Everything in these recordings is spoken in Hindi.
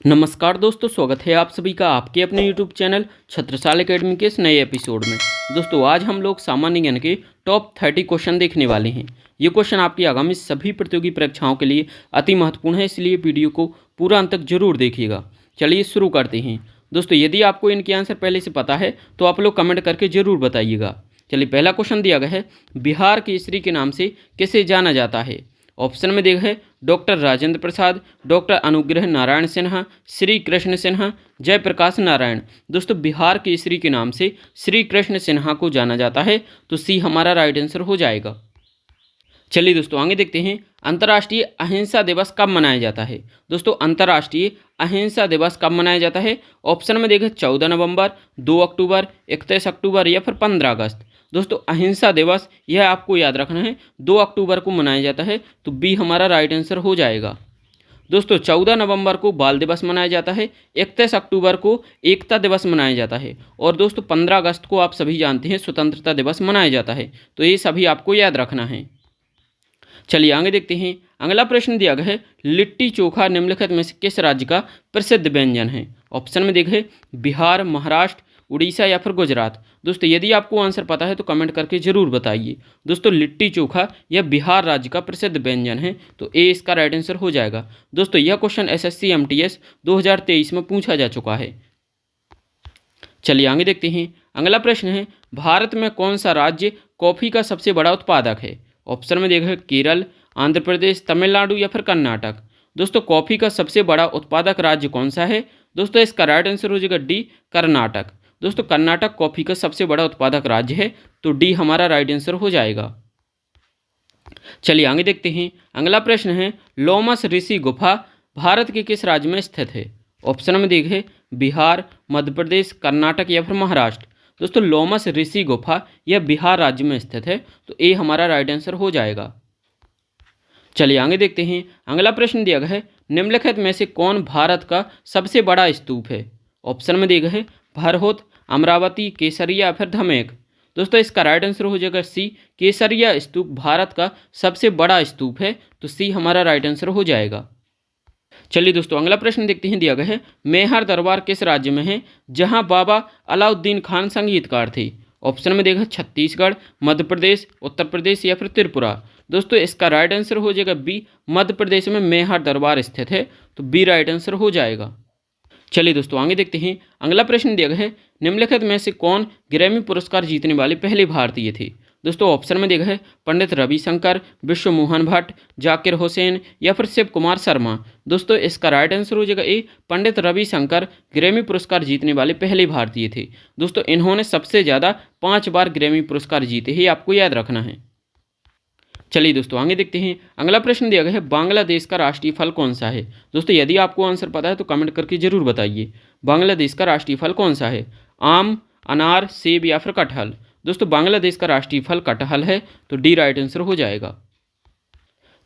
नमस्कार दोस्तों, स्वागत है आप सभी का आपके अपने यूट्यूब चैनल छत्रसाल एकेडमी के इस नए एपिसोड में। दोस्तों आज हम लोग सामान्य ज्ञान के टॉप 30 क्वेश्चन देखने वाले हैं। ये क्वेश्चन आपकी आगामी सभी प्रतियोगी परीक्षाओं के लिए अति महत्वपूर्ण है, इसलिए वीडियो को पूरा अंत तक जरूर देखिएगा। चलिए शुरू करते हैं। दोस्तों यदि आपको इनके आंसर पहले से पता है तो आप लोग कमेंट करके जरूर बताइएगा। चलिए पहला क्वेश्चन दिया गया है, बिहार केसरी के नाम से किसे जाना जाता है। ऑप्शन में देखा है डॉक्टर राजेंद्र प्रसाद, डॉक्टर अनुग्रह नारायण सिन्हा, श्री कृष्ण सिन्हा, जयप्रकाश नारायण। दोस्तों बिहार केसरी के नाम से श्री कृष्ण सिन्हा को जाना जाता है, तो सी हमारा राइट आंसर हो जाएगा। चलिए दोस्तों आगे देखते हैं, अंतर्राष्ट्रीय अहिंसा दिवस कब मनाया जाता है। दोस्तों अंतर्राष्ट्रीय अहिंसा दिवस कब मनाया जाता है। ऑप्शन में देखिए 14 नवंबर, 2 अक्टूबर, 31 अक्टूबर या फिर 15 अगस्त। दोस्तों अहिंसा दिवस यह आपको याद रखना है 2 अक्टूबर को मनाया जाता है, तो बी हमारा राइट आंसर हो जाएगा। दोस्तों 14 नवंबर को बाल दिवस मनाया जाता है, 31 अक्टूबर को एकता दिवस मनाया जाता है और दोस्तों 15 अगस्त को आप सभी जानते हैं स्वतंत्रता दिवस मनाया जाता है, तो ये सभी आपको याद रखना है। चलिए आगे देखते हैं, अगला प्रश्न दिया गया है, लिट्टी चोखा निम्नलिखित में से किस राज्य का प्रसिद्ध व्यंजन है। ऑप्शन में देखें बिहार, महाराष्ट्र, उड़ीसा या फिर गुजरात। दोस्तों यदि आपको आंसर पता है तो कमेंट करके जरूर बताइए। दोस्तों लिट्टी चोखा यह बिहार राज्य का प्रसिद्ध व्यंजन है, तो ए इसका राइट आंसर हो जाएगा। दोस्तों यह क्वेश्चन एसएससी एमटीएस 2023 में पूछा जा चुका है। चलिए आगे देखते हैं, अगला प्रश्न है, भारत में कौन सा राज्य कॉफ़ी का सबसे बड़ा उत्पादक है। ऑप्शन में देखा है केरल, आंध्र प्रदेश, तमिलनाडु या फिर कर्नाटक। दोस्तों कॉफ़ी का सबसे बड़ा उत्पादक राज्य कौन सा है। दोस्तों इसका राइट आंसर हो जाएगा डी, कर्नाटक। दोस्तों कर्नाटक कॉफ़ी का सबसे बड़ा उत्पादक राज्य है, तो डी हमारा राइट आंसर हो जाएगा। चलिए आगे देखते हैं, अगला प्रश्न है, लोमस ऋषि गुफा भारत के किस राज्य में स्थित है। ऑप्शन में देखें बिहार, मध्य प्रदेश, कर्नाटक या फिर महाराष्ट्र। दोस्तों लोमस ऋषि गुफा यह बिहार राज्य में स्थित है, तो ए हमारा राइट आंसर हो जाएगा। चलिए आगे देखते हैं, अगला प्रश्न दिया गया है, निम्नलिखित में से कौन भारत का सबसे बड़ा स्तूप है। ऑप्शन में दिया गया है भरहोत, अमरावती, केसरिया या फिर धमेक। दोस्तों इसका राइट आंसर हो जाएगा सी, केसरिया स्तूप भारत का सबसे बड़ा स्तूप है, तो सी हमारा राइट आंसर हो जाएगा। चलिए दोस्तों अगला प्रश्न देखते हैं, दिया गया है, मेहर दरबार किस राज्य में है जहां बाबा अलाउद्दीन खान संगीतकार थे। ऑप्शन में देखा छत्तीसगढ़, मध्य प्रदेश, उत्तर प्रदेश या फिर त्रिपुरा। दोस्तों इसका राइट आंसर हो जाएगा बी, मध्य प्रदेश में मेहर दरबार स्थित है, तो बी राइट आंसर हो जाएगा। चलिए दोस्तों आगे देखते हैं, अगला प्रश्न दिया गया है, निम्नलिखित में से कौन ग्रैमी पुरस्कार जीतने वाले पहले भारतीय थे। दोस्तों ऑप्शन में देखा है पंडित रविशंकर, विश्व मोहन भट्ट, जाकिर हुसैन या फिर शिव कुमार शर्मा। दोस्तों इसका राइट आंसर हो जाएगा ए, पंडित रविशंकर ग्रैमी पुरस्कार जीतने वाले पहले भारतीय थे। दोस्तों इन्होंने सबसे ज़्यादा 5 बार ग्रैमी पुरस्कार जीते हैं, आपको याद रखना है। चलिए दोस्तों आगे देखते हैं, अगला प्रश्न दिया गया है, बांग्लादेश का राष्ट्रीय फल कौन सा है। दोस्तों यदि आपको आंसर पता है तो कमेंट करके जरूर बताइए, बांग्लादेश का राष्ट्रीय फल कौन सा है। आम, अनार, सेब या फिर कटहल। दोस्तों बांग्लादेश का राष्ट्रीय फल कटहल है, तो डी राइट आंसर हो जाएगा।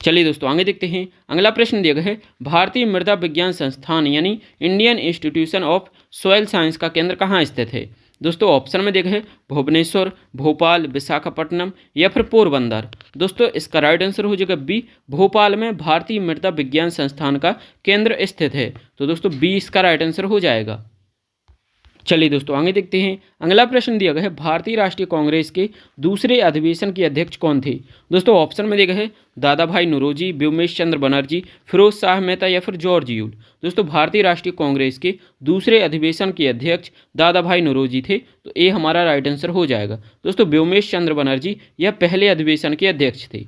चलिए दोस्तों आगे देखते हैं, अगला प्रश्न दिया गया है, भारतीय मृदा विज्ञान संस्थान यानी Indian institution of soil science का केंद्र कहाँ स्थित है। दोस्तों ऑप्शन में देखा है भुवनेश्वर, भोपाल, विशाखापट्टनम या फिर पोरबंदर। दोस्तों इसका राइट आंसर हो जाएगा बी, भोपाल में भारतीय मृदा विज्ञान संस्थान का केंद्र स्थित है, तो दोस्तों बी इसका राइट आंसर हो जाएगा। चलिए दोस्तों आगे देखते हैं, अगला प्रश्न दिया गया है, भारतीय राष्ट्रीय कांग्रेस के दूसरे अधिवेशन के अध्यक्ष कौन थे। दोस्तों ऑप्शन में देखा है दादा भाई नौरोजी, व्योमेश चंद्र बनर्जी, फिरोज शाह मेहता या फिर जॉर्ज यूल। दोस्तों भारतीय राष्ट्रीय कांग्रेस के दूसरे अधिवेशन के अध्यक्ष दादा भाई नौरोजी थे, तो ए हमारा राइट आंसर हो जाएगा। दोस्तों व्योमेश चंद्र बनर्जी यह पहले अधिवेशन के अध्यक्ष थे।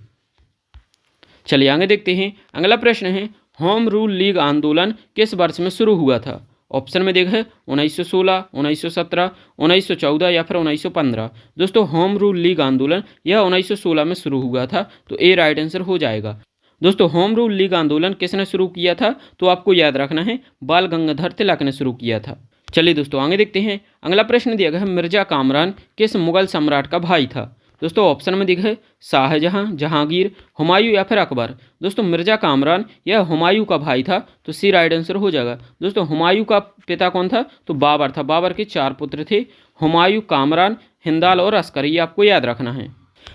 चलिए आगे देखते हैं, अगला प्रश्न है, होम रूल लीग आंदोलन किस वर्ष में शुरू हुआ था। ऑप्शन में देखा है 1916, 1917, 1914 या फिर 1915। दोस्तों होम रूल लीग आंदोलन यह 1916 में शुरू हुआ था, तो ए राइट आंसर हो जाएगा। दोस्तों होम रूल लीग आंदोलन किसने शुरू किया था, तो आपको याद रखना है बाल गंगाधर तिलक ने शुरू किया था। चलिए दोस्तों आगे देखते हैं, अगला प्रश्न दिया गया है, मिर्जा कामरान किस मुगल सम्राट का भाई था। दोस्तों ऑप्शन में दिखा है शाहजहां, जहांगीर, हुमायूं या फिर अकबर। दोस्तों मिर्जा कामरान यह हुमायूं का भाई था, तो सी राइट आंसर हो जाएगा। दोस्तों हुमायूं का पिता कौन था, तो बाबर था। बाबर के 4 पुत्र थे, हुमायूं, कामरान, हिंदाल और अस्कर, ये आपको याद रखना है।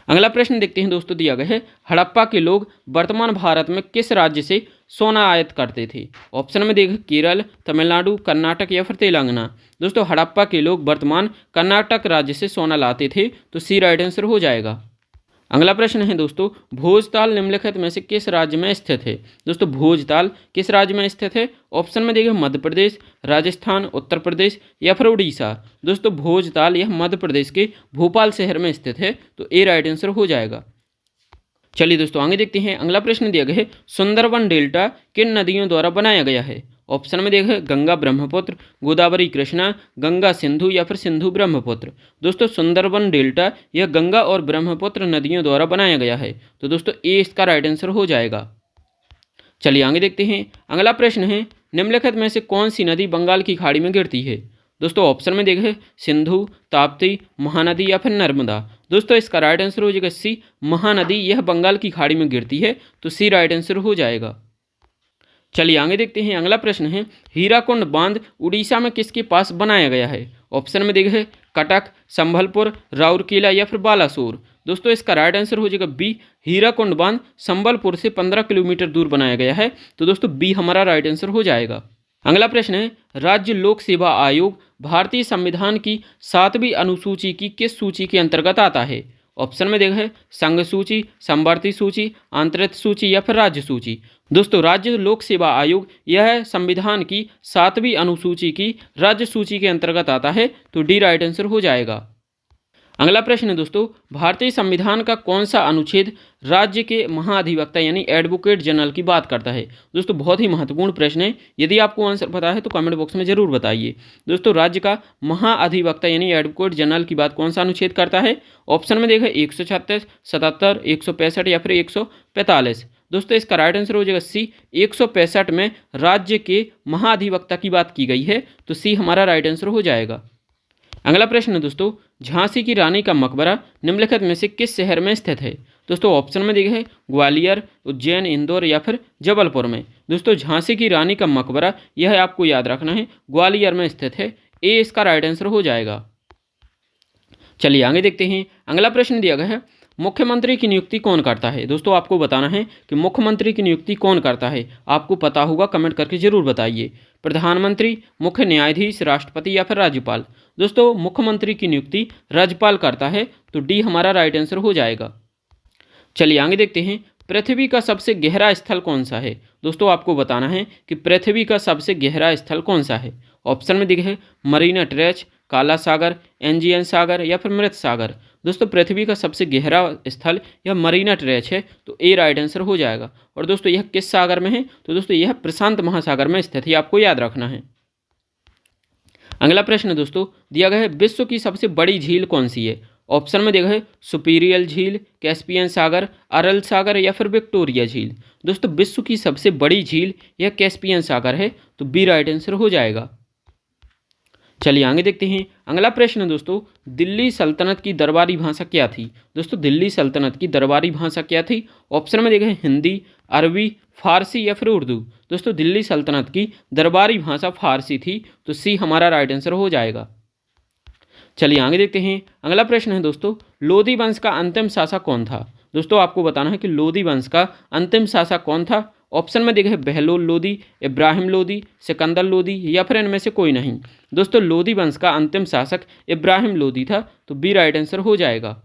अगला प्रश्न देखते हैं दोस्तों, दिया गया है हड़प्पा के लोग वर्तमान भारत में किस राज्य से सोना आयात करते थे? ऑप्शन में देखें केरल, तमिलनाडु, कर्नाटक या फिर तेलंगाना। दोस्तों हड़प्पा के लोग वर्तमान कर्नाटक राज्य से सोना लाते थे, तो सी राइट आंसर हो जाएगा। अगला प्रश्न है दोस्तों, भोजताल निम्नलिखित में से किस राज्य में स्थित है? दोस्तों भोजताल किस राज्य में स्थित है? ऑप्शन में देखिए मध्य प्रदेश, राजस्थान, उत्तर प्रदेश या फिर उड़ीसा। दोस्तों भोजताल यह मध्य प्रदेश के भोपाल शहर में स्थित है, तो ए राइट आंसर हो जाएगा। चलिए दोस्तों आगे देखते हैं। अगला प्रश्न दिया गया है सुंदरबन डेल्टा किन नदियों द्वारा बनाया गया है? ऑप्शन में देखिए गंगा ब्रह्मपुत्र, गोदावरी कृष्णा, गंगा सिंधु या फिर सिंधु ब्रह्मपुत्र। दोस्तों सुंदरबन डेल्टा यह गंगा और ब्रह्मपुत्र नदियों द्वारा बनाया गया है, तो दोस्तों ए इसका राइट आंसर हो जाएगा। चलिए आगे देखते हैं। अगला प्रश्न है निम्नलिखित में से कौन सी नदी बंगाल की खाड़ी में गिरती है? दोस्तों ऑप्शन में देखें सिंधु, ताप्ती, महानदी या फिर नर्मदा। दोस्तों इसका राइट आंसर हो जाएगा सी, महानदी यह बंगाल की खाड़ी में गिरती है, तो सी राइट आंसर हो जाएगा। चलिए आगे देखते हैं। अगला प्रश्न है हीराकुंड बांध उड़ीसा में किसके पास बनाया गया है? ऑप्शन में देखें कटक, संभलपुर, राउरकेला या फिर बालासोर। दोस्तों इसका राइट आंसर हो जाएगा बी, हीराकुंड बांध संबलपुर से 15 किलोमीटर दूर बनाया गया है, तो दोस्तों बी हमारा राइट आंसर हो जाएगा। अगला प्रश्न है राज्य लोक सेवा आयोग भारतीय संविधान की 7वीं अनुसूची की किस सूची के अंतर्गत आता है? ऑप्शन में देखा है संघ सूची, समवर्ती सूची, आंतरिक सूची या फिर राज्य सूची। दोस्तों राज्य लोक सेवा आयोग यह संविधान की 7वीं अनुसूची की राज्य सूची के अंतर्गत आता है, तो डी राइट आंसर हो जाएगा। अगला प्रश्न है दोस्तों भारतीय संविधान का कौन सा अनुच्छेद राज्य के महाधिवक्ता यानी एडवोकेट जनरल की बात करता है? दोस्तों बहुत ही महत्वपूर्ण प्रश्न है, यदि आपको आंसर पता है तो कमेंट बॉक्स में जरूर बताइए। दोस्तों राज्य का महाअधिवक्ता यानी एडवोकेट जनरल की बात कौन सा अनुच्छेद करता है? ऑप्शन में देखा 136, 77, 165 या फिर 145। दोस्तों इसका राइट आंसर हो जाएगा सी, 165 में राज्य के महाधिवक्ता की बात की गई है, तो सी हमारा राइट आंसर हो जाएगा। अगला प्रश्न है दोस्तों झांसी की रानी का मकबरा निम्नलिखित में से किस शहर में स्थित है? दोस्तों ऑप्शन में देखें ग्वालियर, उज्जैन, इंदौर या फिर जबलपुर में। दोस्तों झांसी की रानी का मकबरा यह आपको याद रखना है ग्वालियर में स्थित है, ए इसका राइट आंसर हो जाएगा। चलिए आगे देखते हैं। अगला प्रश्न दिया गया है मुख्यमंत्री की नियुक्ति कौन करता है? दोस्तों आपको बताना है कि मुख्यमंत्री की नियुक्ति कौन करता है, आपको पता होगा कमेंट करके जरूर बताइए। प्रधानमंत्री, मुख्य न्यायाधीश, राष्ट्रपति या फिर राज्यपाल। दोस्तों मुख्यमंत्री की नियुक्ति राज्यपाल करता है, तो डी हमारा राइट आंसर हो जाएगा। चलिए आगे देखते हैं पृथ्वी का सबसे गहरा स्थल कौन सा है? दोस्तों आपको बताना है कि पृथ्वी का सबसे गहरा स्थल कौन सा है। ऑप्शन में दिखे मरीना ट्रेंच, काला सागर, एनजियन सागर या फिर मृत सागर। दोस्तों पृथ्वी का सबसे गहरा स्थल यह मरीना ट्रेंच है, तो ए राइट आंसर हो जाएगा। और दोस्तों यह किस सागर में है? तो दोस्तों यह प्रशांत महासागर में स्थित है, आपको याद रखना है। अगला प्रश्न दोस्तों दिया गया है विश्व की सबसे बड़ी झील कौन सी है? ऑप्शन में देखा है सुपीरियल झील, कैस्पियन सागर, अरल सागर या फिर विक्टोरिया झील। दोस्तों विश्व की सबसे बड़ी झील यह कैस्पियन सागर है, तो बी राइट आंसर हो जाएगा। चलिए आगे देखते हैं। अगला प्रश्न दोस्तों दिल्ली सल्तनत की दरबारी भाषा क्या थी? दोस्तों दिल्ली सल्तनत की दरबारी भाषा क्या थी? ऑप्शन में देखें हिंदी, अरबी, फारसी या फिर उर्दू। दोस्तों दिल्ली सल्तनत की दरबारी भाषा फारसी थी, तो सी हमारा राइट आंसर हो जाएगा। चलिए आगे देखते हैं। अगला प्रश्न है दोस्तों लोधी वंश का अंतिम शासक कौन था? दोस्तों आपको बताना है कि लोधी वंश का अंतिम शासक कौन था। ऑप्शन में देखें बहलोल लोधी, इब्राहिम लोधी, सिकंदर लोधी या फिर इनमें से कोई नहीं। दोस्तों लोधी वंश का अंतिम शासक इब्राहिम लोधी था, तो बी राइट आंसर हो जाएगा।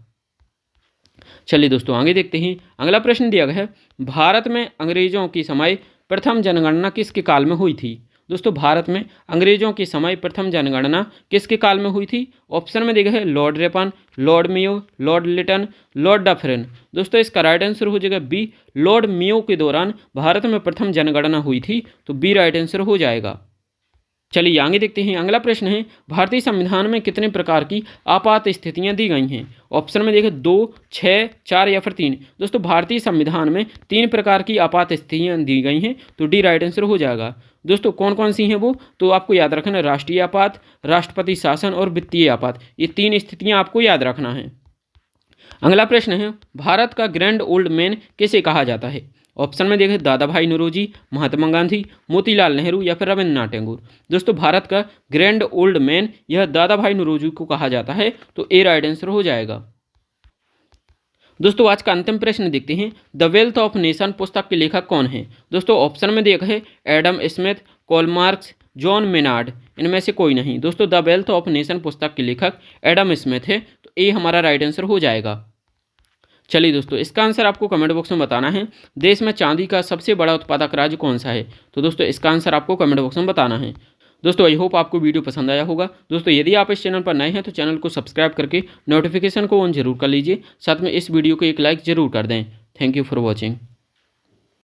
चलिए दोस्तों आगे देखते हैं। अगला प्रश्न दिया गया है भारत में अंग्रेजों की समय प्रथम जनगणना किसके काल में हुई थी? दोस्तों भारत में अंग्रेजों के समय प्रथम जनगणना किसके काल में हुई थी? ऑप्शन में देखा है Lord Ripon, Lord Mayo, Lord Lytton, Lord Dufferin. दोस्तों इसका राइट आंसर हो जाएगा बी, लॉर्ड मेयो के दौरान भारत में प्रथम जनगणना हुई थी, तो बी राइट आंसर हो जाएगा। चलिए आगे देखते हैं। अगला प्रश्न है भारतीय संविधान में कितने प्रकार की आपात स्थितियां दी गई हैं? ऑप्शन में देखें 2, 6, 4 या फिर 3। दोस्तों भारतीय संविधान में 3 प्रकार की आपात स्थितियां दी गई हैं, तो डी राइट आंसर हो जाएगा। दोस्तों कौन कौन सी हैं वो, तो आपको याद रखना है राष्ट्रीय आपात, राष्ट्रपति शासन और वित्तीय आपात। ये 3 स्थितियां आपको याद रखना है। अगला प्रश्न है भारत का ग्रैंड ओल्ड मैन किसे कहा जाता है? ऑप्शन में देखें दादा भाई नौरोजी, महात्मा गांधी, मोतीलाल नेहरू या फिर रविन्द्रनाथ टैगोर। दोस्तों भारत का ग्रैंड ओल्ड मैन यह दादा भाई नौरोजी को कहा जाता है, तो ए राइट आंसर हो जाएगा। दोस्तों आज का अंतिम प्रश्न देखते हैं, द वेल्थ ऑफ नेशन पुस्तक के लेखक कौन है। दोस्तों ऑप्शन में देखा है Adam Smith, Karl Marx, John Maynard, इनमें से कोई नहीं। दोस्तों द वेल्थ ऑफ नेशन पुस्तक के लेखक एडम स्मिथ है, तो ए हमारा राइट आंसर हो जाएगा। चलिए दोस्तों इसका आंसर आपको कमेंट बॉक्स में बताना है। देश में चांदी का सबसे बड़ा उत्पादक राज्य कौन सा है। तो दोस्तों इसका आंसर आपको कमेंट बॉक्स में बताना है। दोस्तों आई होप आपको वीडियो पसंद आया होगा। दोस्तों यदि आप इस चैनल पर नए हैं तो चैनल को सब्सक्राइब करके नोटिफिकेशन को ऑन जरूर कर लीजिए। साथ में इस वीडियो को एक लाइक जरूर कर दें। Thank you for watching.